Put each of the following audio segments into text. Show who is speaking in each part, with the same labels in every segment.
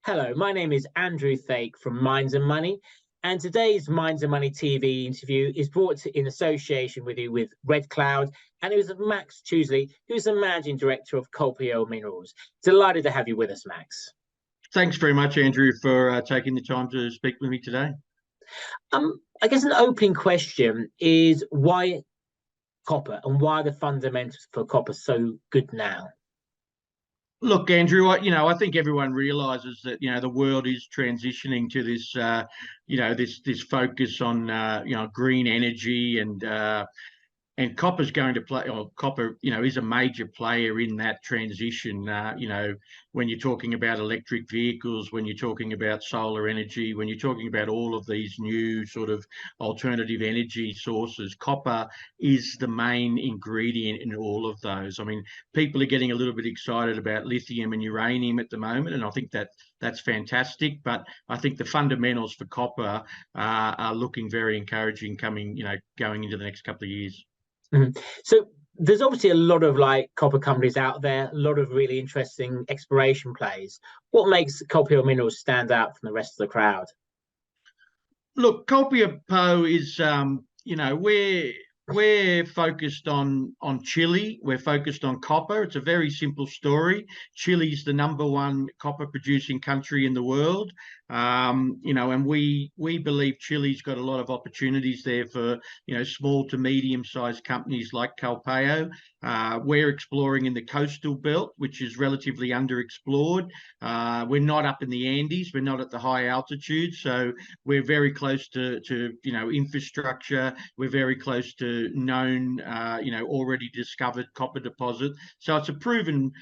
Speaker 1: Hello, my name is Andrew Fake from Minds and Money, and today's Minds and Money TV interview is in association with Red Cloud, and it was Max Tuesley, who's the managing director of Culpeo Minerals. Delighted to have you with us, Max.
Speaker 2: Thanks very much, Andrew, for taking the time to speak with me today.
Speaker 1: I guess an opening question is why copper and why are the fundamentals for copper so good now?
Speaker 2: Look, Andrew, I think everyone realises that the world is transitioning to this this focus on green energy and copper's going to play, or copper, is a major player in that transition. When you're talking about electric vehicles, when you're talking about solar energy, when you're talking about all of these new sort of alternative energy sources, copper is the main ingredient in all of those. I mean, people are getting a little bit excited about lithium and uranium at the moment, and I think that's fantastic. But I think the fundamentals for copper are looking very encouraging going into the next couple of years.
Speaker 1: Mhm. So there's obviously a lot of copper companies out there, a lot of really interesting exploration plays. What makes Culpeo Minerals stand out from the rest of the crowd?
Speaker 2: Look, Culpeo is, we're focused on Chile. We're focused on copper. It's a very simple story. Chile's the #1 copper producing country in the world. And we believe Chile's got a lot of opportunities there for small to medium sized companies like Culpeo. We're exploring in the coastal belt, which is relatively underexplored. We're not up in the Andes. We're not at the high altitude, so we're very close to infrastructure. We're very close to known, already discovered copper deposit. So it's a proven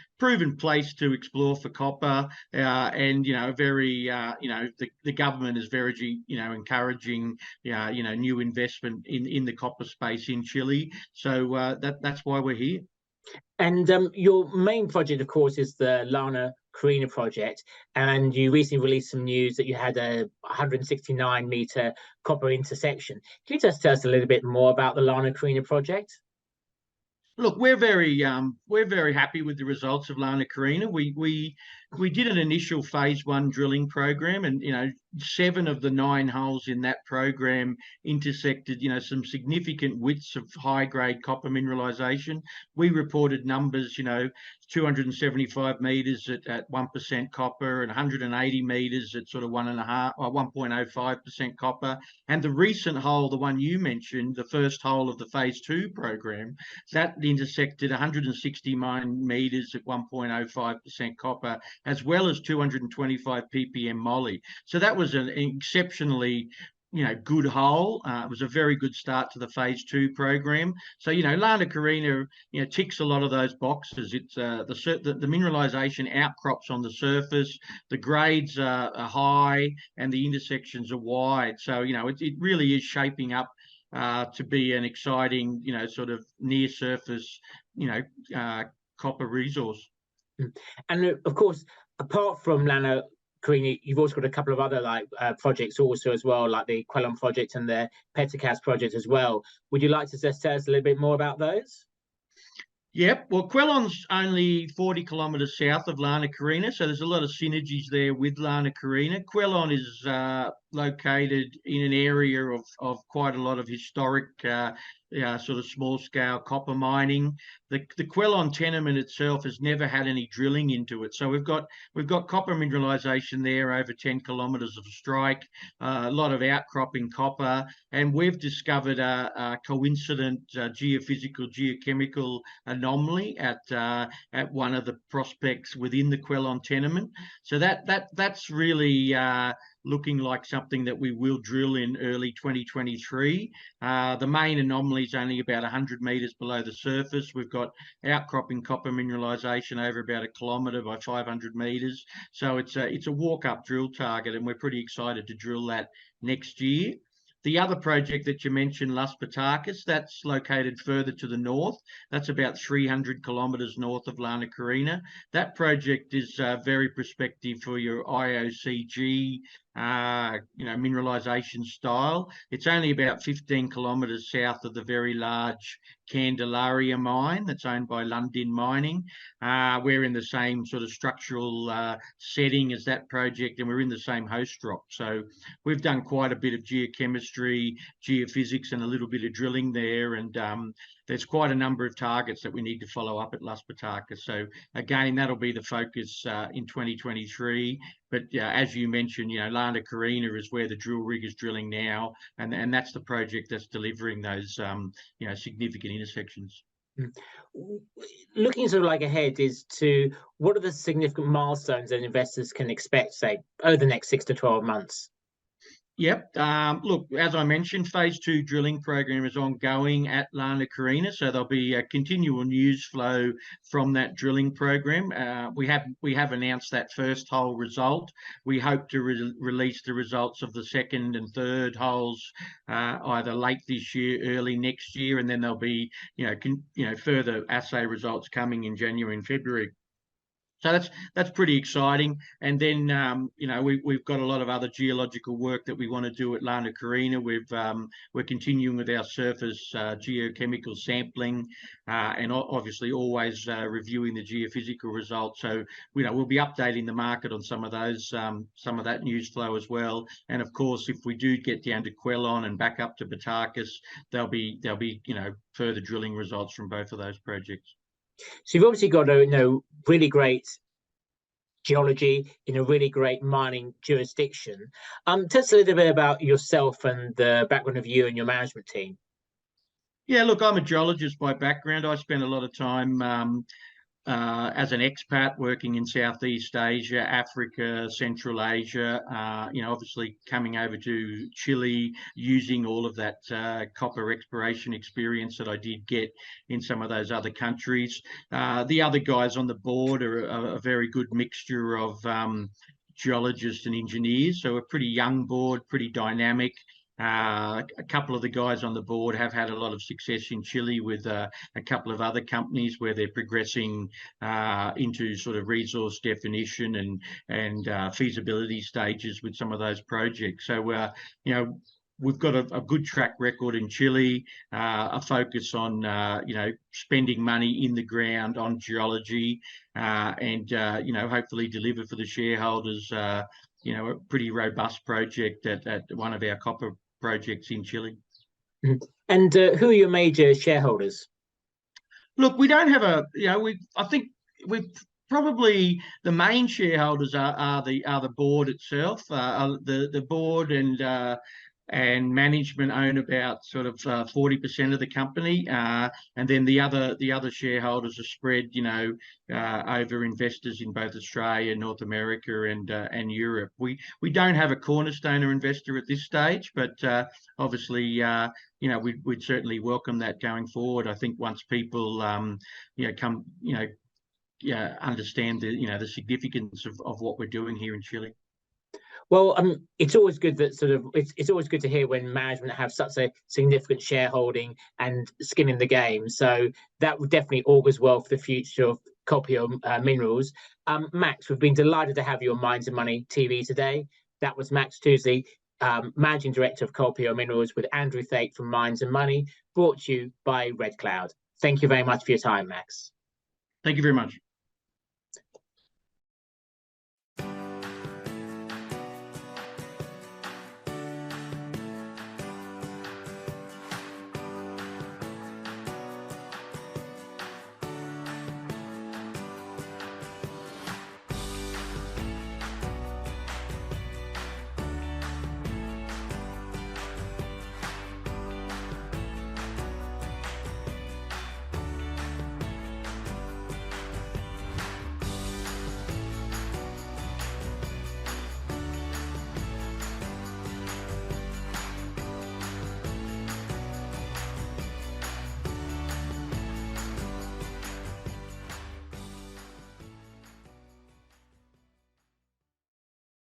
Speaker 2: place to explore for copper, and the government is very encouraging new investment in the copper space in Chile. So that's why we're here.
Speaker 1: And your main project, of course, is the Lana Corina project. And you recently released some news that you had a 169-meter copper intersection. Can you just tell us a little bit more about the Lana Corina project?
Speaker 2: Look, we're very happy with the results of Lana Corina. We did an initial phase 1 drilling program, and 7 of the 9 holes in that program intersected some significant widths of high grade copper mineralization. We reported numbers, 275 meters at 1% copper and 180 meters at sort of 1.05% copper. And the recent hole, the one you mentioned, the first hole of the phase 2 program, that intersected 169 meters at 1.05% copper, as well as 225 ppm moly. So that was an exceptionally good hole. It was a very good start to the phase 2 program. So Lana Corina ticks a lot of those boxes. It's the mineralization outcrops on the surface, the grades are high, and the intersections are wide. So it really is shaping up to be an exciting sort of near surface copper resource.
Speaker 1: And of course, apart from Lana Corina, you've also got a couple of other projects also as well, like the Quellon project and the Petrocas project as well. Would you like to just tell us a little bit more about those?
Speaker 2: Yep. Well, Quellon's only 40 kilometres south of Lana Corina, so there's a lot of synergies there with Lana Corina. Quellon is located in an area of quite a lot of historic sort of small scale copper mining. The Quellon tenement itself has never had any drilling into it, so we've got copper mineralization there over 10 kilometres of strike, a lot of outcropping copper, and we've discovered a coincident geophysical geochemical anomaly at one of the prospects within the Quellon tenement. So that's really looking like something that we will drill in early 2023. The main anomaly is only about 100 meters below the surface. We've got outcropping copper mineralization over about 1 kilometer by 500 meters. So it's a walk-up drill target, and we're pretty excited to drill that next year. The other project that you mentioned, Las Patacas, that's located further to the north. That's about 300 kilometres north of Lana Corina. That project is very prospective for your IOCG mineralization style. It's only about 15 kilometres south of the very large Candelaria mine that's owned by Lundin Mining. We're in the same sort of structural setting as that project, and we're in the same host rock. So we've done quite a bit of geochemistry, geophysics, and a little bit of drilling there. And there's quite a number of targets that we need to follow up at Las Patacas. So again, that'll be the focus in 2023. But as you mentioned, Lana Corina is where the drill rig is drilling now, and that's the project that's delivering those significant intersections.
Speaker 1: Looking sort of like ahead is to what are the significant milestones that investors can expect, say, over the next 6 to 12 months?
Speaker 2: Yep. Look, as I mentioned, phase 2 drilling program is ongoing at Lana Corina, so there'll be a continual news flow from that drilling program. We have announced that first hole result. We hope to release the results of the second and third holes either late this year, early next year, and then there'll be further assay results coming in January and February. So that's pretty exciting. And then we've got a lot of other geological work that we want to do at Lana Corina. We're continuing with our surface geochemical sampling, and obviously always reviewing the geophysical results. So we'll be updating the market on some of that news flow as well. And of course, if we do get down to Quelon and back up to Patacas, there'll be further drilling results from both of those projects.
Speaker 1: So you've obviously got a really great geology in a really great mining jurisdiction. Tell us a little bit about yourself and the background of you and your management team.
Speaker 2: Yeah, look, I'm a geologist by background. I spent a lot of time as an expat working in Southeast Asia, Africa, Central Asia, obviously coming over to Chile, using all of that copper exploration experience that I did get in some of those other countries. The other guys on the board are a very good mixture of geologists and engineers. So a pretty young board, pretty dynamic. A couple of the guys on the board have had a lot of success in Chile with a couple of other companies where they're progressing into sort of resource definition and feasibility stages with some of those projects. So, we've got a good track record in Chile, a focus on, spending money in the ground on geology, and hopefully deliver for the shareholders, a pretty robust project at one of our copper projects in Chile.
Speaker 1: And who are your major shareholders?
Speaker 2: Look, we don't have I think we've probably the main shareholders are the board itself. The board and management own about sort of 40% of the company, and then the other shareholders are spread, over investors in both Australia, North America, and Europe. We don't have a cornerstone investor at this stage, but obviously, we'd certainly welcome that going forward. I think once people, understand the significance of what we're doing here in Chile.
Speaker 1: Well, it's always good that it's always good to hear when management have such a significant shareholding and skin in the game. So that would definitely augurs well for the future of Culpeo Minerals. Max, we've been delighted to have you on Minds and Money TV today. That was Max Tuesley, Managing Director of Culpeo Minerals, with Andrew Thake from Minds and Money, brought to you by Red Cloud. Thank you very much for your time, Max.
Speaker 2: Thank you very much.